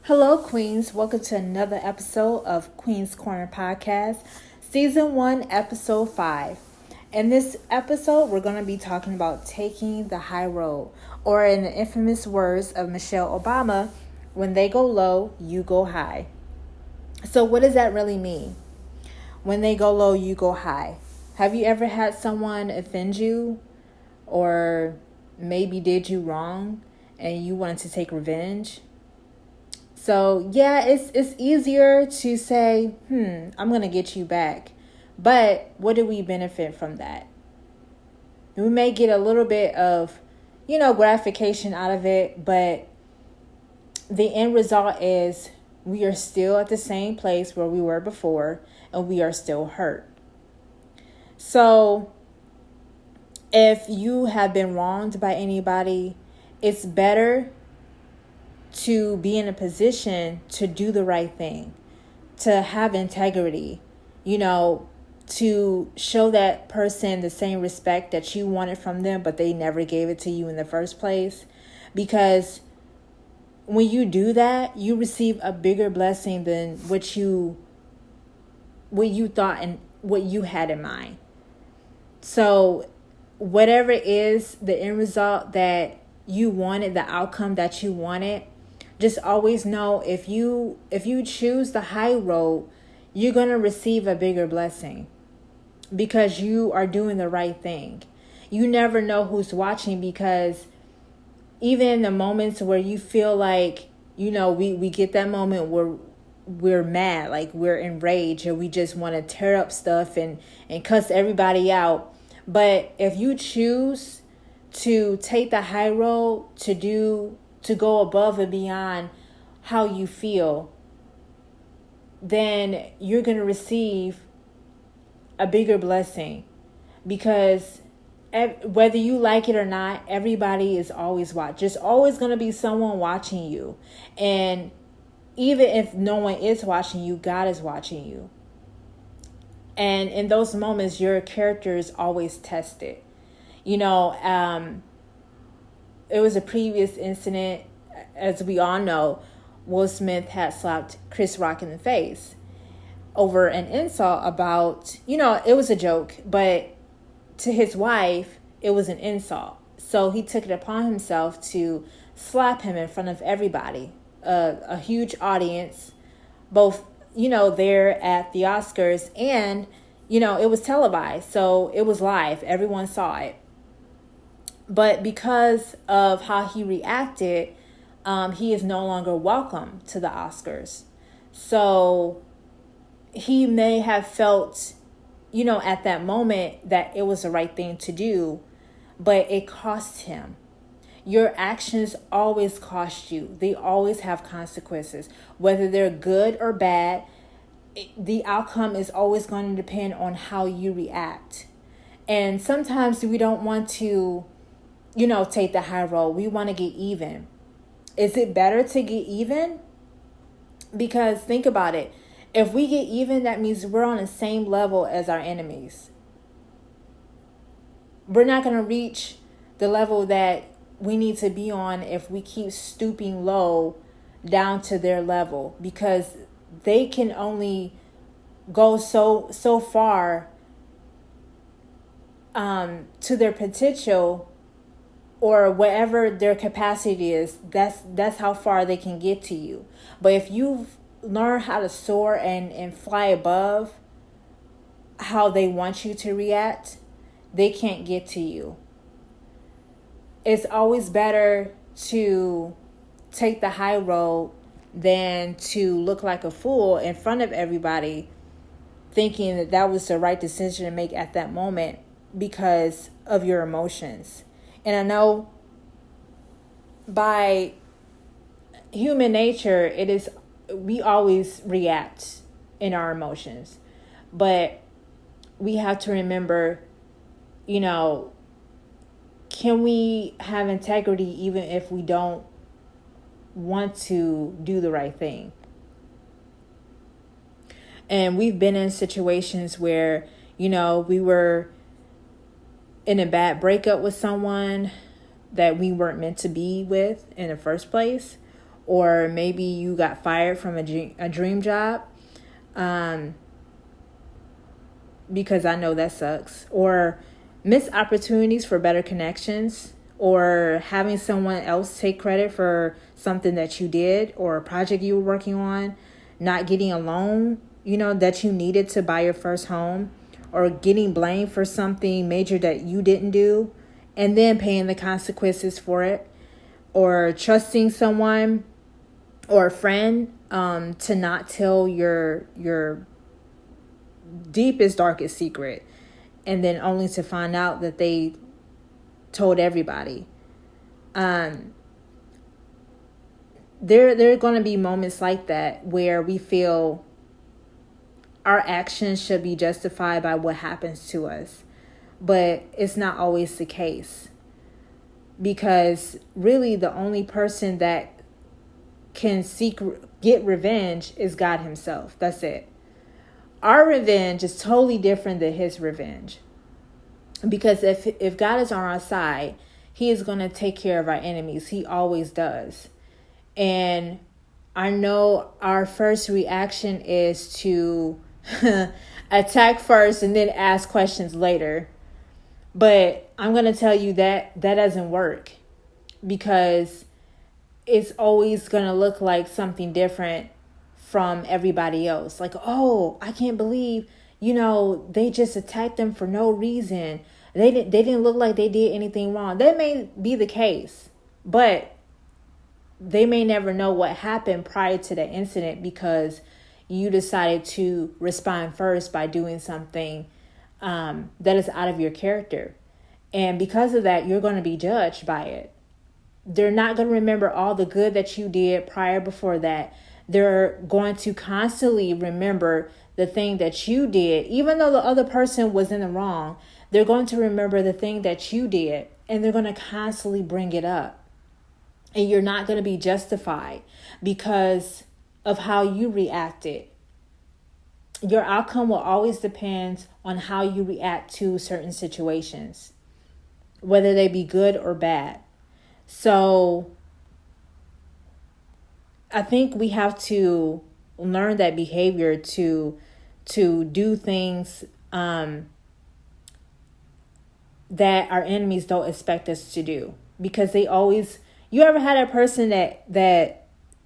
Hello, Queens. Welcome to another episode of Queen's Corner Podcast, Season 1, Episode 5. In this episode, we're going to be talking about taking the high road, or in the infamous words of Michelle Obama, when they go low, you go high. So what does that really mean? When they go low, you go high. Have you ever had someone offend you or maybe did you wrong and you wanted to take revenge? So yeah, it's easier to say, I'm going to get you back. But what do we benefit from that? We may get a little bit of, gratification out of it, but the end result is we are still at the same place where we were before and we are still hurt. So if you have been wronged by anybody, it's better to be in a position to do the right thing, to have integrity, to show that person the same respect that you wanted from them, but they never gave it to you in the first place. Because when you do that, you receive a bigger blessing than what you thought and what you had in mind. So whatever is the end result that you wanted, the outcome that you wanted, just always know if you choose the high road, you're going to receive a bigger blessing because you are doing the right thing. You never know who's watching, because even in the moments where you feel like, we get that moment where we're mad, like we're enraged, or we just want to tear up stuff and cuss everybody out. But if you choose to take the high road, to go above and beyond how you feel, then you're going to receive a bigger blessing. Because whether you like it or not, everybody is always watching. There's always going to be someone watching you. And even if no one is watching you, God is watching you. And in those moments, your character is always tested. It was a previous incident, as we all know. Will Smith had slapped Chris Rock in the face over an insult about, it was a joke, but to his wife, it was an insult. So he took it upon himself to slap him in front of everybody, a huge audience, both, there at the Oscars, and, it was televised. So it was live. Everyone saw it. But because of how he reacted, he is no longer welcome to the Oscars. So he may have felt, at that moment that it was the right thing to do, but it cost him. Your actions always cost you. They always have consequences. Whether they're good or bad, the outcome is always going to depend on how you react. And sometimes we don't want to take the high road. We want to get even. Is it better to get even? Because think about it. If we get even, that means we're on the same level as our enemies. We're not going to reach the level that we need to be on if we keep stooping low down to their level, because they can only go so far to their potential, or whatever their capacity is. That's how far they can get to you. But if you learn how to soar and fly above how they want you to react, they can't get to you. It's always better to take the high road than to look like a fool in front of everybody, thinking that was the right decision to make at that moment because of your emotions. And I know by human nature, we always react in our emotions. But we have to remember, can we have integrity even if we don't want to do the right thing? And we've been in situations where, we were in a bad breakup with someone that we weren't meant to be with in the first place, or maybe you got fired from a dream job, because I know that sucks, or missed opportunities for better connections, or having someone else take credit for something that you did or a project you were working on, not getting a loan, that you needed to buy your first home, or getting blamed for something major that you didn't do and then paying the consequences for it, or trusting someone or a friend to not tell your deepest, darkest secret, and then only to find out that they told everybody. There are going to be moments like that where we feel our actions should be justified by what happens to us. But it's not always the case. Because really the only person that can get revenge is God himself. That's it. Our revenge is totally different than his revenge. Because if God is on our side, he is going to take care of our enemies. He always does. And I know our first reaction is to attack first and then ask questions later. But I'm going to tell you that doesn't work, because it's always going to look like something different from everybody else. Like, oh, I can't believe, they just attacked them for no reason. They didn't look like they did anything wrong. That may be the case, but they may never know what happened prior to the incident, because you decided to respond first by doing something that is out of your character. And because of that, you're going to be judged by it. They're not going to remember all the good that you did prior before that. They're going to constantly remember the thing that you did. Even though the other person was in the wrong, they're going to remember the thing that you did, and they're going to constantly bring it up. And you're not going to be justified because of how you reacted. Your outcome will always depend on how you react to certain situations, whether they be good or bad. So I think we have to learn that behavior to do things that our enemies don't expect us to do, because they always. You ever had a person that they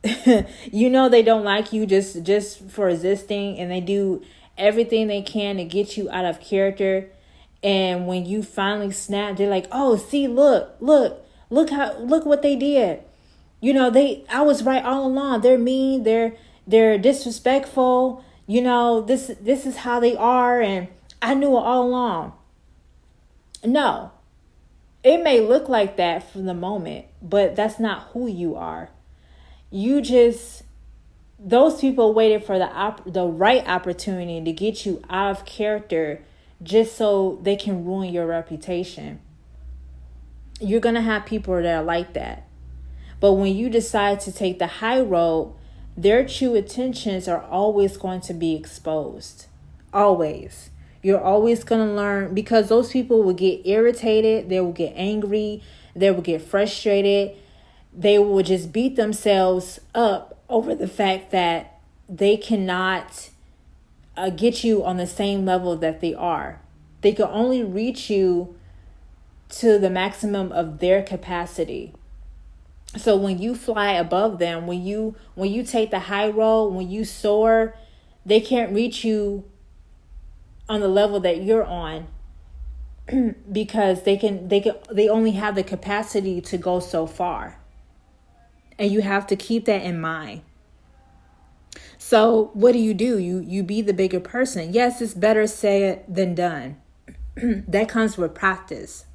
don't like you just for existing, and they do everything they can to get you out of character, and when you finally snap, they're like, "Oh, see, look what they did. I was right all along. They're mean, they're disrespectful. This is how they are, and I knew it all along." No. It may look like that for the moment, but that's not who you are. Those people waited for the right opportunity to get you out of character just so they can ruin your reputation. You're going to have people that are like that. But when you decide to take the high road, their true intentions are always going to be exposed. Always. You're always going to learn, because those people will get irritated. They will get angry. They will get frustrated. They will just beat themselves up over the fact that they cannot get you on the same level that they are. They can only reach you to the maximum of their capacity. So when you fly above them, when you take the high road, when you soar, they can't reach you on the level that you're on, because they only have the capacity to go so far. And you have to keep that in mind. So what do? You be the bigger person. Yes, it's better said than done. That comes with practice.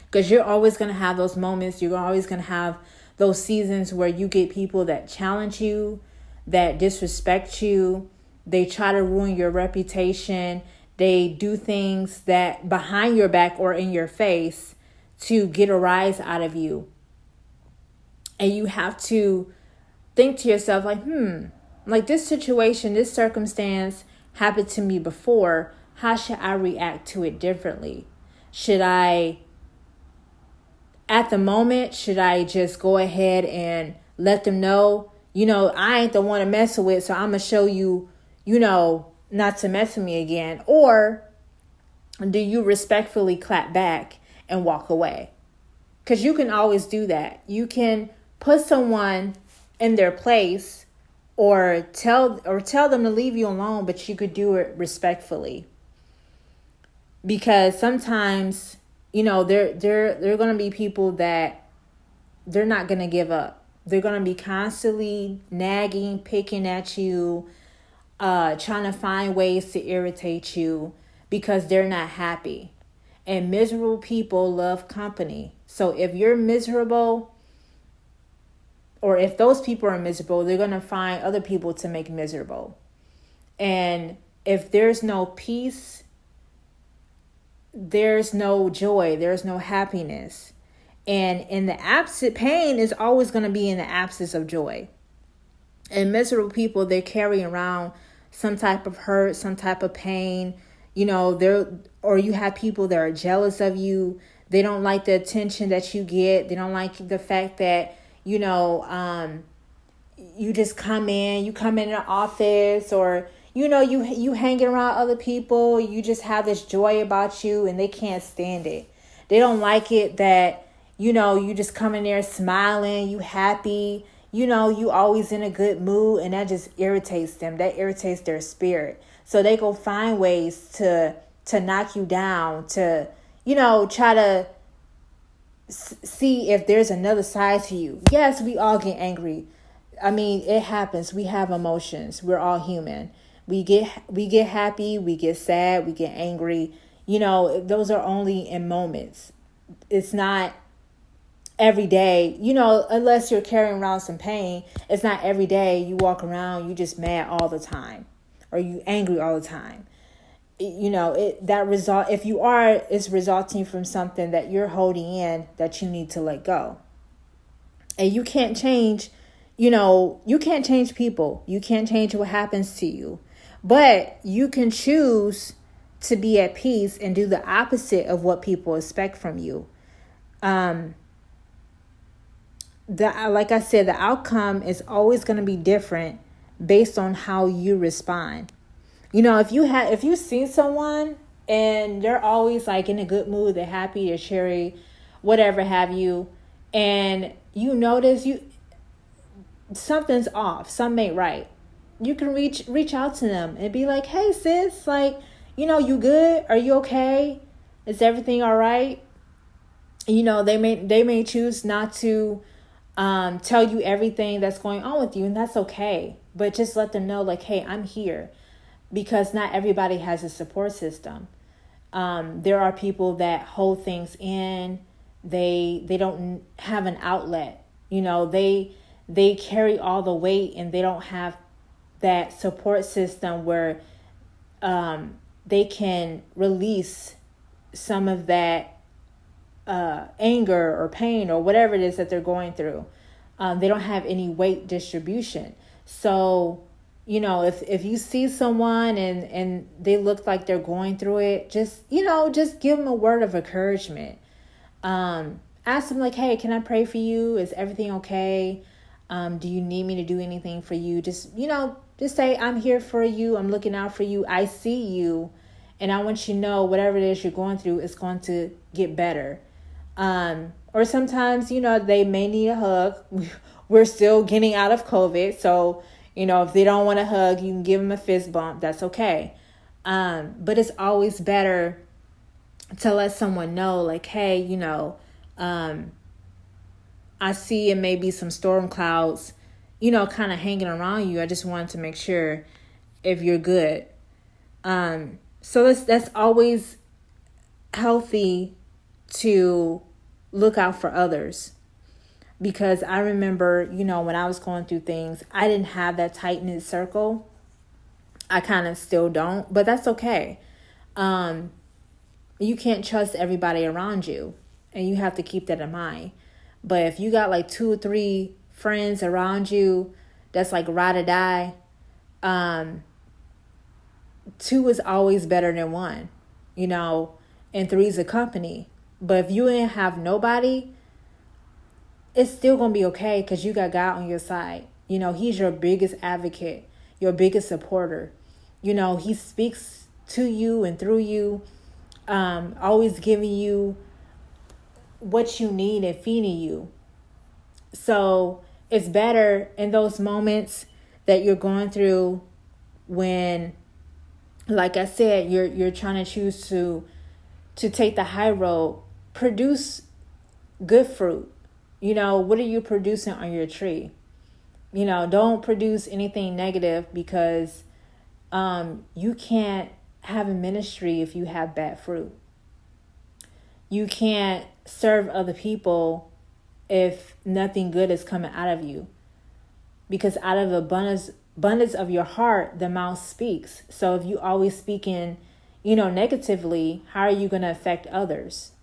Because you're always going to have those moments. You're always going to have those seasons where you get people that challenge you, that disrespect you. They try to ruin your reputation. They do things that behind your back or in your face to get a rise out of you. And you have to think to yourself like, like this situation, this circumstance happened to me before. How should I react to it differently? At the moment, should I just go ahead and let them know, I ain't the one to mess with, so I'm going to show you, not to mess with me again? Or do you respectfully clap back and walk away? Because you can always do that. You can put someone in their place or tell them to leave you alone, but you could do it respectfully. Because sometimes, there are going to be people that they're not going to give up. They're going to be constantly nagging, picking at you, trying to find ways to irritate you because they're not happy. And miserable people love company. So if you're miserable, or if those people are miserable, they're going to find other people to make miserable. And if there's no peace, there's no joy, there's no happiness. And in the absence, pain is always going to be in the absence of joy. And miserable people, they carry around some type of hurt, some type of pain. Or you have people that are jealous of you. They don't like the attention that you get. They don't like the fact that, you just come in the office, or, you hanging around other people. You just have this joy about you, and they can't stand it. They don't like it that, you just come in there smiling, you happy, you always in a good mood, and that just irritates them. That irritates their spirit. So they go find ways to knock you down, to, try to see if there's another side to you. Yes, we all get angry. I mean, it happens. We have emotions. We're all human. We get happy, we get sad, we get angry. Those are only in moments. It's not every day, unless you're carrying around some pain. It's not every day you walk around, you just mad all the time, or you angry all the time. If you are, it's resulting from something that you're holding in that you need to let go. And you can't change, you can't change people. You can't change what happens to you. But you can choose to be at peace and do the opposite of what people expect from you. Like I said, the outcome is always going to be different based on how you respond. If you see someone and they're always like in a good mood, they're happy, they're cheery, whatever have you, and you notice something's off, something ain't right, you can reach out to them and be like, hey sis, like, you good? Are you okay? Is everything all right? They may choose not to tell you everything that's going on with you, and that's okay. But just let them know, like, hey, I'm here. Because not everybody has a support system. There are people that hold things in. They don't have an outlet. They carry all the weight, and they don't have that support system where they can release some of that anger or pain or whatever it is that they're going through. They don't have any weight distribution. So, if you see someone and they look like they're going through it, just give them a word of encouragement. Ask them like, hey, can I pray for you? Is everything okay? Do you need me to do anything for you? Just say, I'm here for you. I'm looking out for you. I see you. And I want you to know whatever it is you're going through is going to get better. Or sometimes, they may need a hug. We're still getting out of COVID. So, if they don't want a hug, you can give them a fist bump. That's okay. But it's always better to let someone know, like, hey, I see it may be some storm clouds, kind of hanging around you. I just wanted to make sure if you're good. So that's always healthy to look out for others. Because I remember, when I was going through things, I didn't have that tight-knit circle. I kind of still don't, but that's okay. You can't trust everybody around you, and you have to keep that in mind. But if you got like 2 or 3 friends around you that's like ride or die, 2 is always better than 1, and 3 is a company. But if you ain't have nobody, it's still going to be okay because you got God on your side. You know, he's your biggest advocate, your biggest supporter. You know, he speaks to you and through you, always giving you what you need and feeding you. So it's better in those moments that you're going through when, like I said, you're trying to choose to take the high road. Produce good fruit. You know, what are you producing on your tree? You know, don't produce anything negative, because you can't have a ministry if you have bad fruit. You can't serve other people if nothing good is coming out of you, because out of abundance of your heart, the mouth speaks. So if you always speaking, you know, negatively, how are you going to affect others?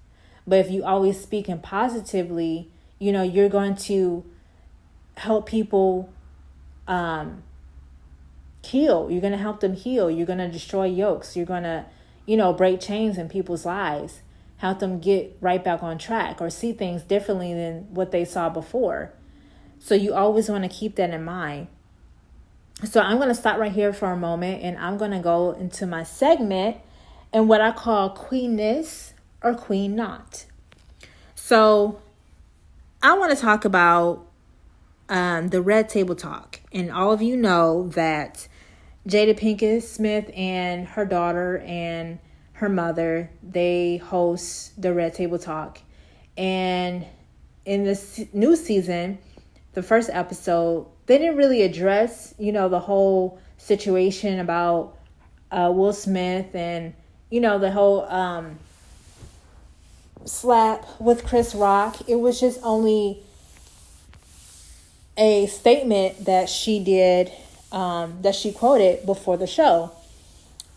But if you always speaking positively, you know, you're going to help people heal. You're going to help them heal. You're going to destroy yokes. You're going to, you know, break chains in people's lives, help them get right back on track or see things differently than what they saw before. So you always want to keep that in mind. So I'm going to stop right here for a moment, and I'm going to go into my segment and what I call Queenness or Queen Not. So I want to talk about the Red Table Talk. And all of you know that Jada Pinkett Smith and her daughter and her mother, they host the Red Table Talk. And in this new season, the first episode, they didn't really address, you know, the whole situation about Will Smith and, you know, the whole slap with Chris Rock. It was just only a statement that she did, that she quoted before the show,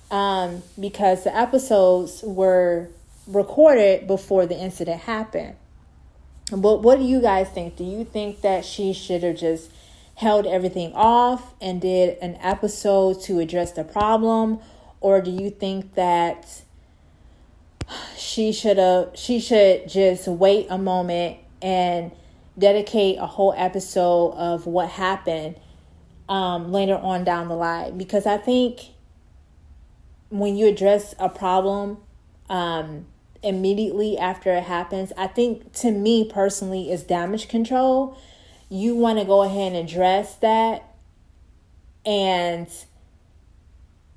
because the episodes were recorded before the incident happened. But what do you guys think? Do you think that she should have just held everything off and did an episode to address the problem? Or do you think that she should just wait a moment and dedicate a whole episode of what happened later on down the line? Because I think when you address a problem immediately after it happens, I think, to me personally, is damage control. You want to go ahead and address that, and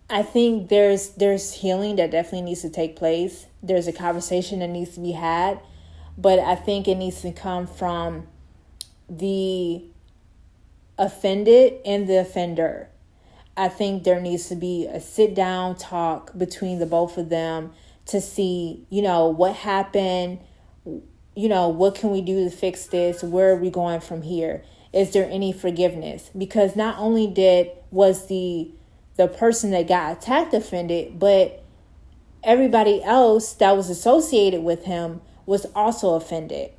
I think there's healing that definitely needs to take place. There's a conversation that needs to be had, but I think it needs to come from the offended and the offender. I think there needs to be a sit down talk between the both of them to see, you know, what happened, you know, what can we do to fix this? Where are we going from here? Is there any forgiveness? Because not only was the person that got attacked offended, but everybody else that was associated with him was also offended.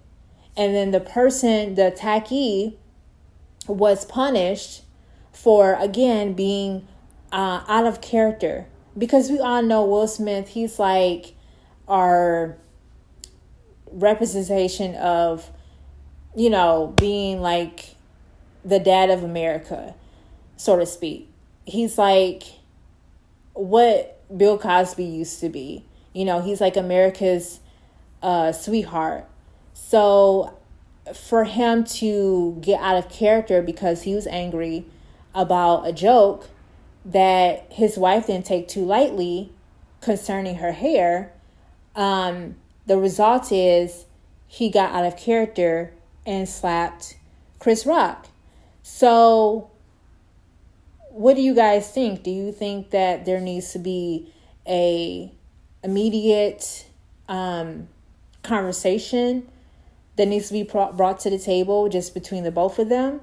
And then the attackee, was punished for, again, being out of character. Because we all know Will Smith, he's like our representation of, you know, being like the dad of America, so to speak. He's like what Bill Cosby used to be. You know, he's like America's sweetheart. So for him to get out of character because he was angry about a joke that his wife didn't take too lightly concerning her hair, the result is he got out of character and slapped Chris Rock. So what do you guys think? Do you think that there needs to be a immediate conversation that needs to be brought to the table just between the both of them?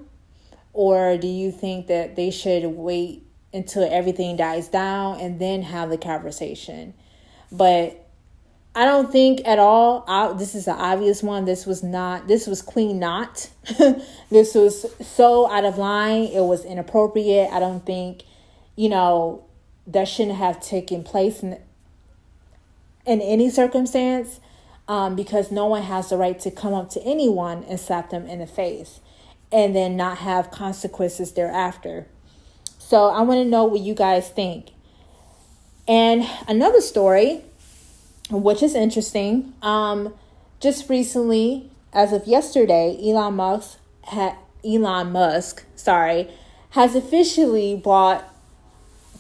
Or do you think that they should wait until everything dies down and then have the conversation? But I don't think at all, this is an obvious one. This was Queen Not. This was so out of line. It was inappropriate. I don't think, you know, that shouldn't have taken place in any circumstance. because no one has the right to come up to anyone and slap them in the face and then not have consequences thereafter. So I want to know what you guys think. And another story, which is interesting, just recently, as of yesterday, Elon Musk, has officially bought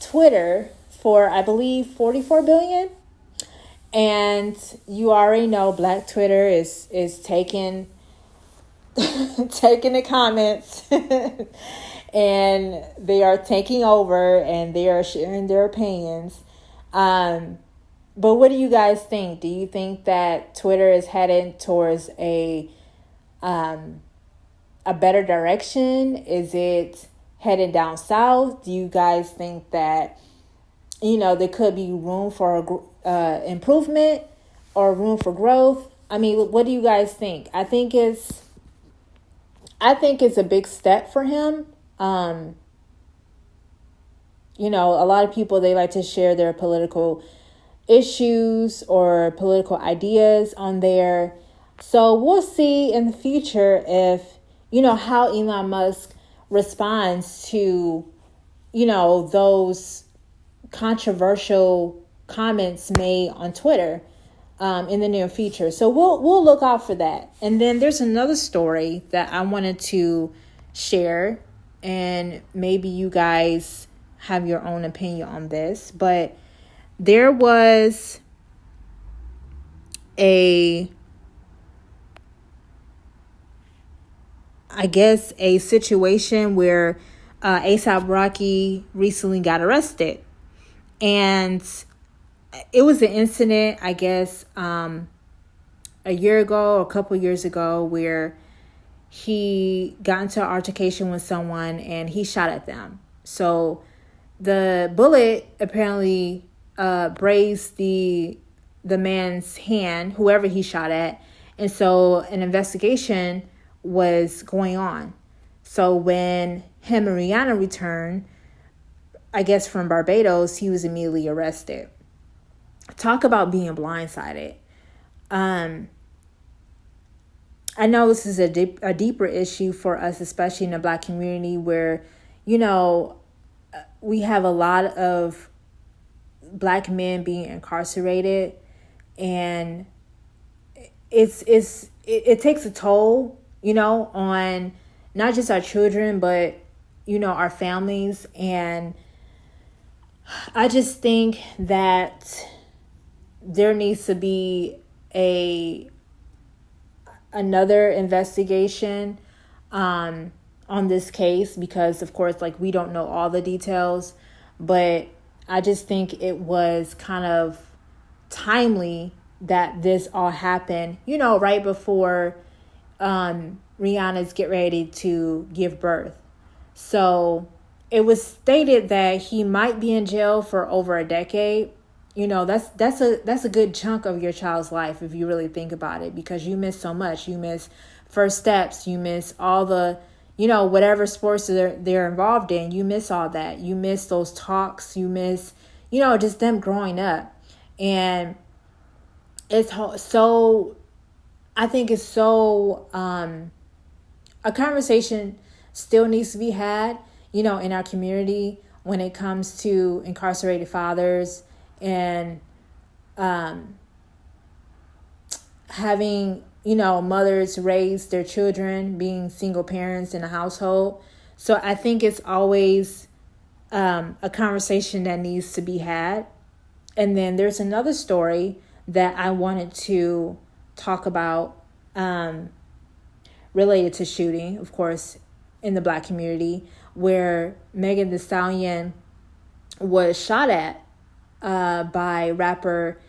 Twitter for, I believe, $44 billion. And you already know Black Twitter is taking taking the comments and they are taking over and they are sharing their opinions. But what do you guys think? Do you think that Twitter is headed towards a better direction? Is it headed down south? Do you guys think that, there could be room for improvement or room for growth? I mean, what do you guys think? I think it's a big step for him. A lot of people, they like to share their political issues or political ideas on there. So we'll see in the future if, how Elon Musk responds to, those controversial comments made on Twitter in the near future. So we'll look out for that. And then there's another story that I wanted to share, and maybe you guys have your own opinion on this, but there was a situation where A$AP Rocky recently got arrested. And it was an incident, I guess, a year ago, or a couple years ago, where he got into an altercation with someone and he shot at them. So the bullet apparently grazed the man's hand, whoever he shot at. And so an investigation was going on. So when him and Rihanna returned, I guess from Barbados, he was immediately arrested. Talk about being blindsided. I know this is a deeper issue for us, especially in the Black community, where, we have a lot of Black men being incarcerated, and it takes a toll, on not just our children, but, our families. And I just think that there needs to be another investigation on this case, because of course, we don't know all the details, but I just think it was kind of timely that this all happened, right before Rihanna's get ready to give birth. So it was stated that he might be in jail for over a decade. That's a good chunk of your child's life if you really think about it, because you miss so much. You miss first steps. You miss all the, whatever sports they're involved in. You miss all that. You miss those talks. You miss, just them growing up. And it's so, I think it's so, a conversation still needs to be had, in our community when it comes to incarcerated fathers and having, mothers raise their children, being single parents in a household. So I think it's always a conversation that needs to be had. And then there's another story that I wanted to talk about related to shooting, of course, in the Black community, where Megan Thee Stallion was shot at by rapper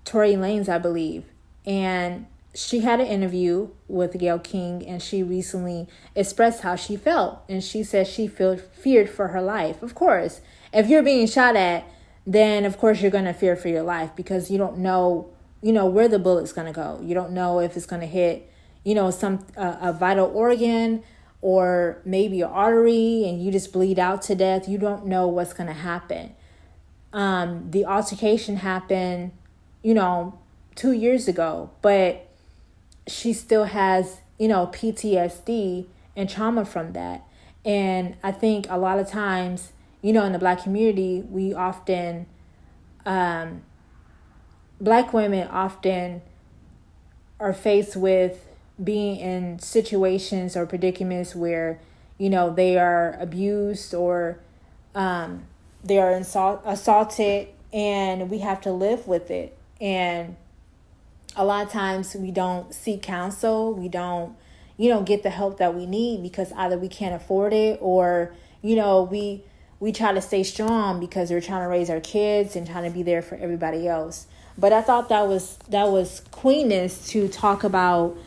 Tory Lanez, I believe. And she had an interview with Gayle King, and she recently expressed how she felt. And she said she feared for her life. Of course, if you're being shot at, then of course you're going to fear for your life, because you don't know, where the bullet's going to go. You don't know if it's going to hit, a vital organ or maybe an artery, and you just bleed out to death. You don't know what's going to happen. The altercation happened, 2 years ago, but she still has, PTSD and trauma from that. And I think a lot of times, in the Black community, we often, Black women often are faced with being in situations or predicaments where, they are abused or they are assaulted, and we have to live with it. And a lot of times we don't seek counsel. We don't, get the help that we need because either we can't afford it or, we try to stay strong because we're trying to raise our kids and trying to be there for everybody else. But I thought that was queenness to talk about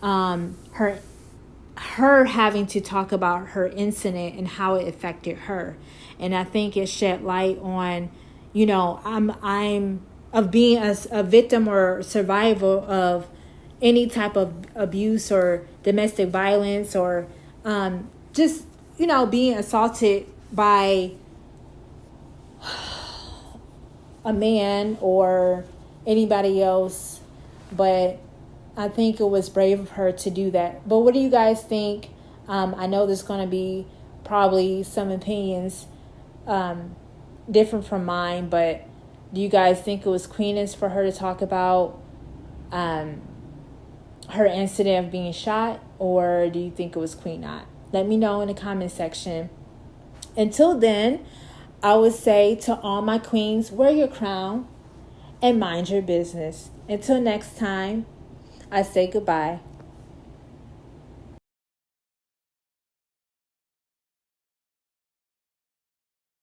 her having to talk about her incident and how it affected her. And I think it shed light on, I'm of being a victim or survivor of any type of abuse or domestic violence or just, being assaulted by a man or anybody else. But I think it was brave of her to do that. But what do you guys think? I know there's going to be probably some opinions different from mine, but do you guys think it was queenness for her to talk about her incident of being shot, or do you think it was queen not? Let me know in the comment section. Until then, I would say to all my queens, wear your crown and mind your business. Until next time, I say goodbye.